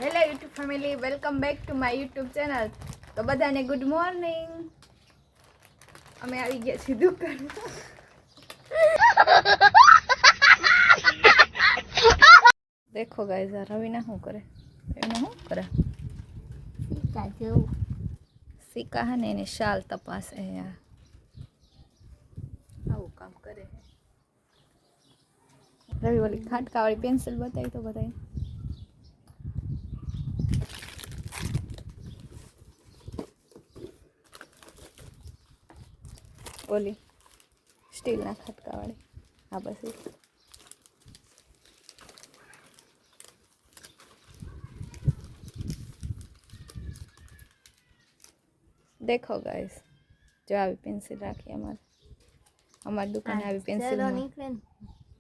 Hello YouTube family, welcome back to my YouTube channel. તો બધાને good morning. અમે આવી ગયા છીએ દુકાન. દેખો ગાઈઝ, આ રવિના શું કરે? એને શું કરે? સિક્કા જેવું સિક્કા હે ને એની શાલ તપાસે. યાર આવું કામ કરે. રવિ ઓલી ખાટકાવાળી પેન્સિલ બતાવી તો બધાય. ઓલી સ્ટીલના ખટકાવાળી. હા બસ એ. દેખો ગાઈસ, જો આવી પેન્સિલ રાખી અમારી દુકાને આવી પેન્સિલ નીકળે ને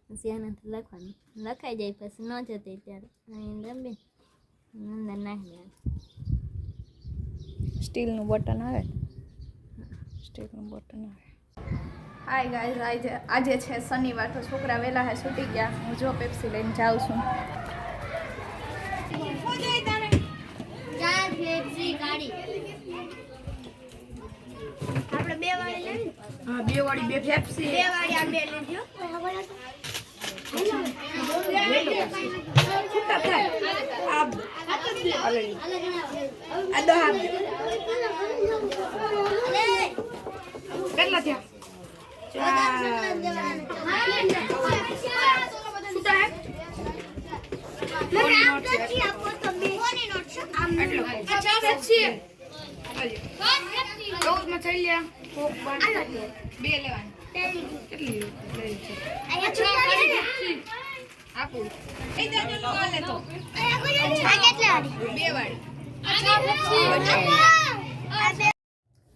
પછી એનાથી લખવાનું લખાઈ જાય પછી ન જતી ત્યારે અહીં રમે અંદર નાખી દે. સ્ટીલનું બટન આવે. સ્ટીલનું બટન આવે. હાય ગાઈસ, આજે છે શનિવાર, તો છોકરા વહેલા હે છૂટી ગયા. હું જો પેપ્સી લઈને જાઉં છું. આપણે બે વાળી લેવી. હા, બે વાળી બે પેપ્સી. બે વાળી આ બે લેજો. છૂટા થાય. આ ઓલી આ દો આમ. કેટલા થયા?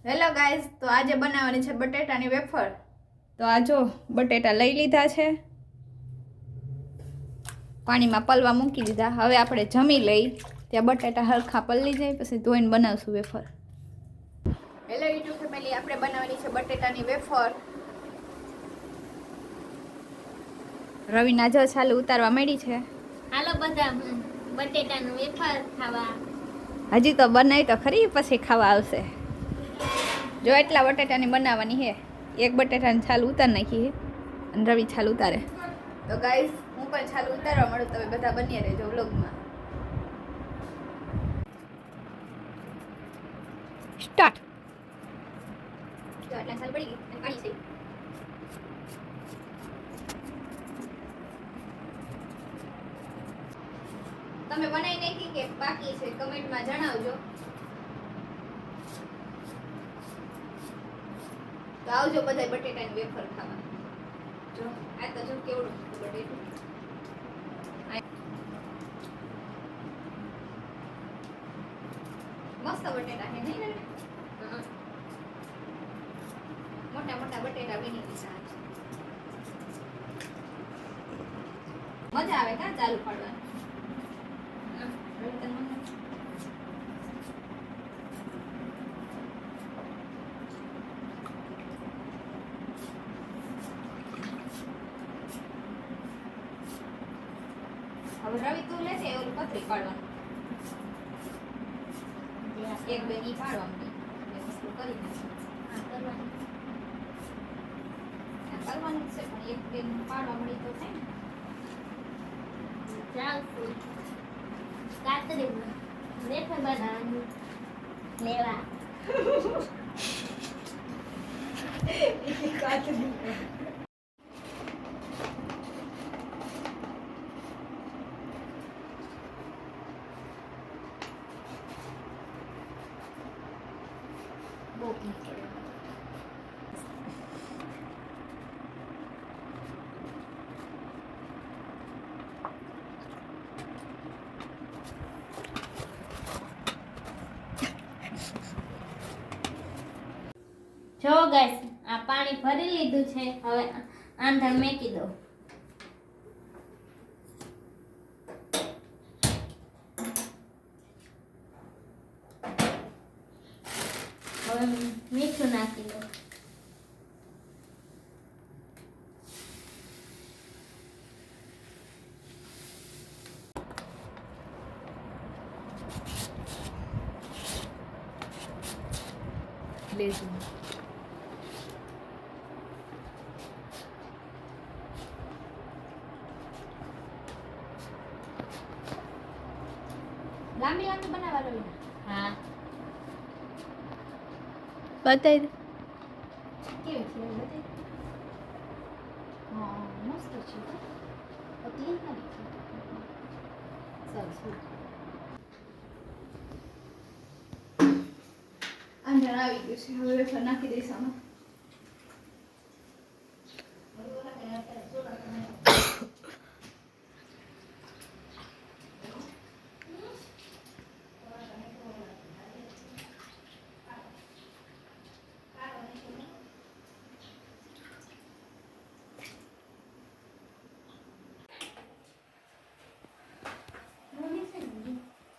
હેલો ગાઈઝ, તો આજે બનાવવાની છે બટેટાની વેફર. તો આ જો બટેટા લઈ લીધા છે, પાણીમાં પલવા મૂકી દીધા. હવે આપણે જમી લઈ, ત્યાં બટેટા હરખા પલળી જાય પછી ધોઈને બનાવશું વેફર. હેલો યુટ્યુબ ફેમિલી, આપણે બનાવવાની છે બટેટાની વેફર. રવિના જો ચાલુ ઉતારવા માંડી છે. હાલો બધા બટેટાનું વેફર ખાવા. હજી તો બનાવી તો ખરી, પછી ખાવા આવશે. જો એટલા બટેટાની બનાવવાની છે. એક બટેટાની છાલ ઉતાર નાખી છે અને રવિ છાલ ઉતારે. તો ગાઈસ, હું પણ છાલ ઉતારવા મળું. તમે બધા બની રહેજો વ્લોગમાં. સ્ટાર્ટ. જો એટલા છાલ પડી ગઈ અને કાળી છે. તમે બનાવી નાખી કે બાકી છે કમેન્ટમાં જણાવજો. તો આવજો બધા બટેટાની વેફર ખાવા. જો આ તો જો કેવડું બટેટું. મસ્ત બટેટા છે નહીં ને? મોટા મોટા બટેટા બની ગયા. મજા આવે કા ચાલુ પાડવાની. હવે રવિ તું લેશે ઓલું પતરી પાડવાનું. એક બે ની પાડવાનું વસ્તુ કરી કરવાનું છે, પણ એક બે પાડવા મળી તો થાય ને. ચાલશે કાતરી વેફર બનાવવાનું લેવા. કાતરી બહુ પડે. જો ગાઈસ, આ પાણી ભરી લીધું છે. હવે આંધણ મેકી દો. હવે મીઠું નાખી દો. લેજો. લાંબી લાંબી બનાવવા રવિ હા. બતાવી દે કેવી છે બધી? હા મસ્ત છે પતલી નથી છે. સરસ. અંદર આવી ગયું છે હવે વેફર નાખી દઈશ આમાં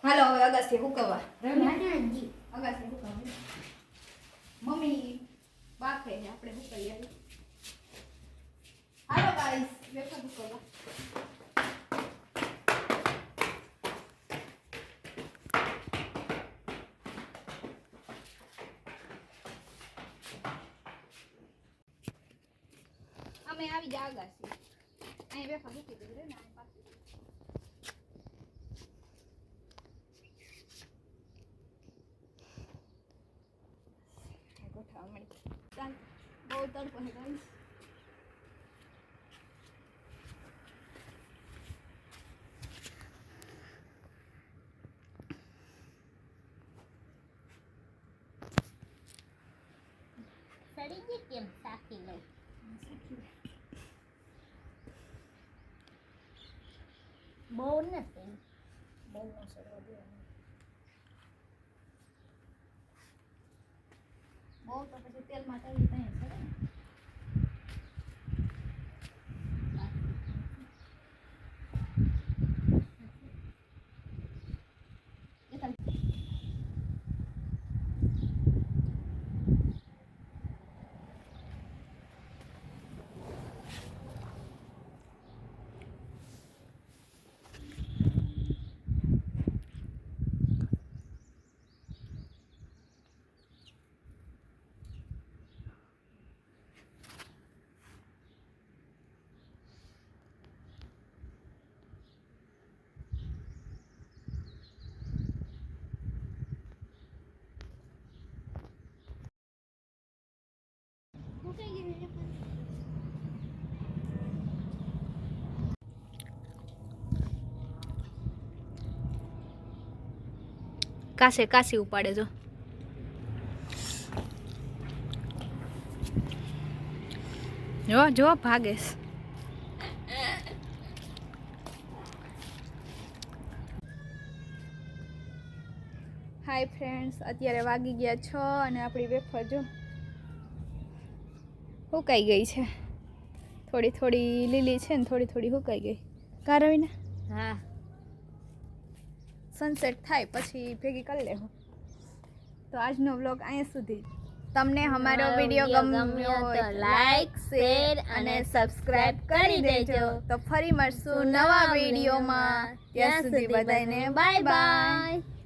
હાલો હવે અગાસી હુકવવા અગાસી હુકવવા મમ્મી બાફે છે આપણે હુકવી આવી હાલો ગાઈસ વેફર હુકવવા અમે આવી જા અગાસી અહીં વેફર હુકી દીધી ને આ પાસે ગોઠવવા મળી ચાલ બહુ તડકો છે ગાઈસ સડી ગઈ કેમ સાકી લઉં? બહુ નથી. બહુ ન સડવા દેવાનું બહુ તો પછી તેલમાં તળી ત્યાં સડે ને કાસે કાસી ઉપાડે જો જો જો ભાગેશ હાય ફ્રેન્ડ્સ અત્યારે વાગી ગયા 6 અને આપણી વેફર જો હુકાઈ ગઈ છે થોડી થોડી લીલી છે ને થોડી થોડી હુકાઈ ગઈ કા રવિના હા. સનસેટ થાય પછી ભેગી કરી લેવું તો આજનો વ્લોગ અહીંયા સુધી તમને અમારો વિડીયો ગમ્યો હોય તો લાઈક શેર અને સબસ્ક્રાઇબ કરી દેજો તો ફરી મળશું નવા વિડીયોમાં ત્યાં સુધી બધાને બાય બાય.